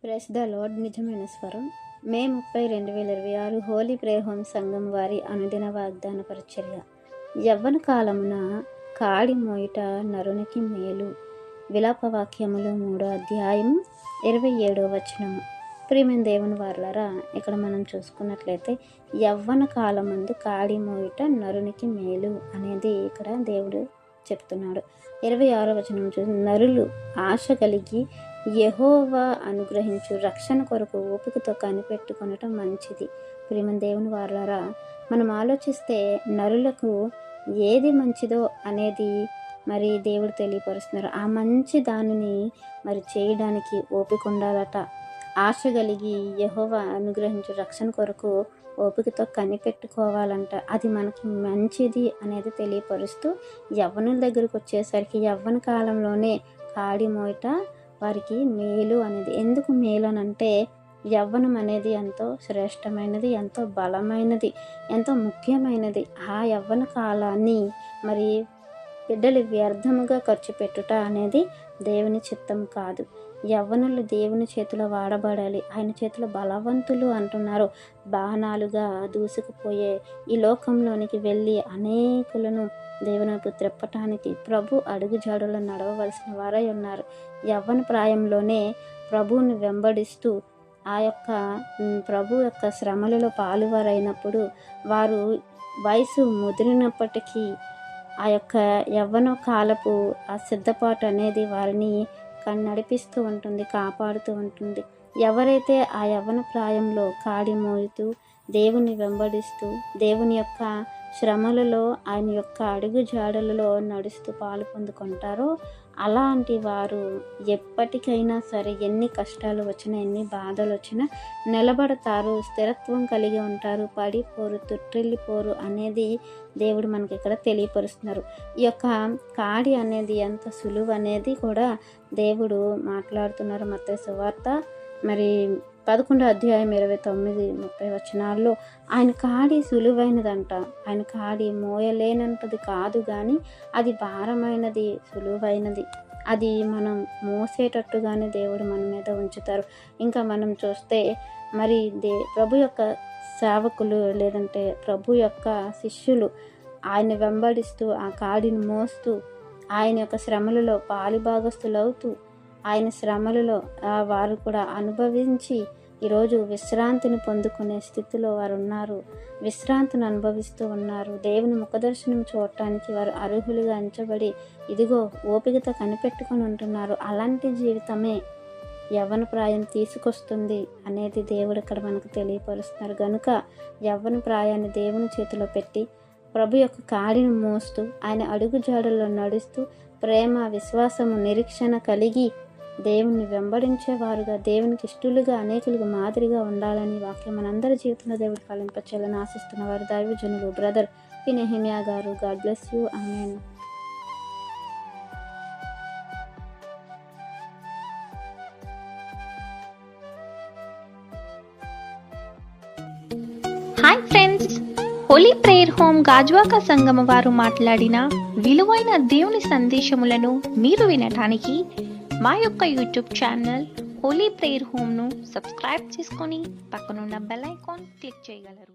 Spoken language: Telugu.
ప్రెస్ ద లార్డ్ నిజమైన స్వరం మే 30, 2026 హోలీ ప్రేయర్ హోమ్ సంఘం వారి అనుదిన వాగ్దాన పరిచర్య. యవ్వన కాలమున కాడి మోయిట నరునికి మేలు. విలాపవాక్యములు 3వ అధ్యాయము 27వ వచనము. ప్రియమైన దేవుని వారలారా, ఇక్కడ మనం చూసుకున్నట్లయితే యవ్వన కాలమందు కాడి మోయిట నరునికి మేలు అనేది ఇక్కడ దేవుడు చెప్తున్నాడు. 26వ వచనం చూసి, నరులు ఆశ కలిగి యెహోవా అనుగ్రహించు రక్షణ కొరకు ఓపికతో కనిపెట్టుకొనటం మంచిది. ప్రియమైన దేవుని వారలారా, మనం ఆలోచిస్తే నరులకు ఏది మంచిదో అనేది మరి దేవుడు తెలియపరుస్తున్నారు. ఆ మంచి దానిని మరి చేయడానికి ఓపిక ఉండాలట. ఆశ కలిగి యెహోవా అనుగ్రహించు రక్షణ కొరకు ఓపికతో కనిపెట్టుకోవాలంట. అది మనకి మంచిది అనేది తెలియపరుస్తూ యవ్వనుల దగ్గరకు వచ్చేసరికి యవ్వన కాలంలోనే కాడి మోయట వారికి మేలు అనేది. ఎందుకు మేలు అని అంటే, యవ్వనం అనేది ఎంతో శ్రేష్టమైనది, ఎంతో బలమైనది, ఎంతో ముఖ్యమైనది. ఆ యవ్వన కాలాన్ని మరి బిడ్డలు వ్యర్థముగా ఖర్చు పెట్టుట అనేది దేవుని చిత్తం కాదు. యవ్వనులు దేవుని చేతిలో వాడబడాలి. ఆయన చేతిలో బలవంతులు అంటున్నారు. బాణాలుగా దూసుకుపోయే ఈ లోకంలోనికి వెళ్ళి అనేకులను దేవునికి త్రిప్పటానికి ప్రభు అడుగుజాడలో నడవవలసిన వారై ఉన్నారు. యవ్వన ప్రాయంలోనే ప్రభువుని వెంబడిస్తూ ఆ యొక్క ప్రభు యొక్క శ్రమలలో పాలువారైనప్పుడు వారు వయసు ముదిరినప్పటికీ ఆ యొక్క యవ్వన కాలపు ఆ సిద్ధపాటు అనేది వారిని నడిపిస్తూ ఉంటుంది, కాపాడుతూ ఉంటుంది. ఎవరైతే ఆ యవ్వన ప్రాయంలో కాడి మోయుతూ దేవుని వెంబడిస్తూ దేవుని యొక్క శ్రమలలో ఆయన యొక్క అడుగు జాడలలో నడుస్తూ పాలు పొందుకుంటారో అలాంటి వారు ఎప్పటికైనా సరే ఎన్ని కష్టాలు వచ్చినా ఎన్ని బాధలు వచ్చినా నిలబడతారు, స్థిరత్వం కలిగి ఉంటారు, పడిపోరు, తుట్టిల్లిపోరు అనేది దేవుడు మనకి ఇక్కడ తెలియపరుస్తున్నారు. ఈ యొక్క కాడి అనేది ఎంత సులువు అనేది కూడా దేవుడు మాట్లాడుతున్నారు. మత్తయి సువార్త మరి 11వ అధ్యాయం 29, 30 వచనాల్లో ఆయన కాడి సులువైనదంట. ఆయన కాడి మోయలేనంతది కాదు, కానీ అది భారమైనది, సులువైనది. అది మనం మోసేటట్టుగానే దేవుడు మన మీద ఉంచుతారు. ఇంకా మనం చూస్తే మరి ప్రభు యొక్క సేవకులు లేదంటే ప్రభు యొక్క శిష్యులు ఆయన వెంబడిస్తూ ఆ కాడిని మోస్తూ ఆయన యొక్క శ్రమలలో పాలుభాగస్తులవుతూ ఆయన శ్రమలలో వారు కూడా అనుభవించి ఈరోజు విశ్రాంతిని పొందుకునే స్థితిలో వారు ఉన్నారు. విశ్రాంతిని అనుభవిస్తూ ఉన్నారు. దేవుని ముఖదర్శనం చూడటానికి వారు అర్హులుగా ఎంచబడి ఇదిగో ఓపికతో కనిపెట్టుకొని ఉంటున్నారు. అలాంటి జీవితమే యవ్వన ప్రాయం తీసుకొస్తుంది అనేది దేవుడు ఇక్కడ మనకు తెలియపరుస్తున్నారు. కనుక యవ్వన ప్రాయాన్ని దేవుని చేతిలో పెట్టి ప్రభు యొక్క కాడిని మోస్తూ ఆయన అడుగు జాడల్లో నడుస్తూ ప్రేమ, విశ్వాసము, నిరీక్షణ కలిగి దేవుని వెంబడించేవారుగా, దేవునికి ఇష్టలుగా, అనేకులకు మాదిరిగా ఉండాలని వాక్యం మనందరి జీవితంలో దేవుడు ఫలింపచేయాలని ఆశిస్తున్న వారు దైవజనులు బ్రదర్ పి. నెహెమియా గారు. God bless you. Amen. Hi friends, Holi prayer home Gajuwaka సంఘం వారు మాట్లాడిన విలువైన దేవుని సందేశములను మీరు వినటానికి మా యొక్క యూట్యూబ్ ఛానల్ హోలీ ప్రేయర్ హోమ్ను సబ్స్క్రైబ్ చేసుకొని పక్కనున్న బెల్ ఐకాన్ క్లిక్ చేయగలరు.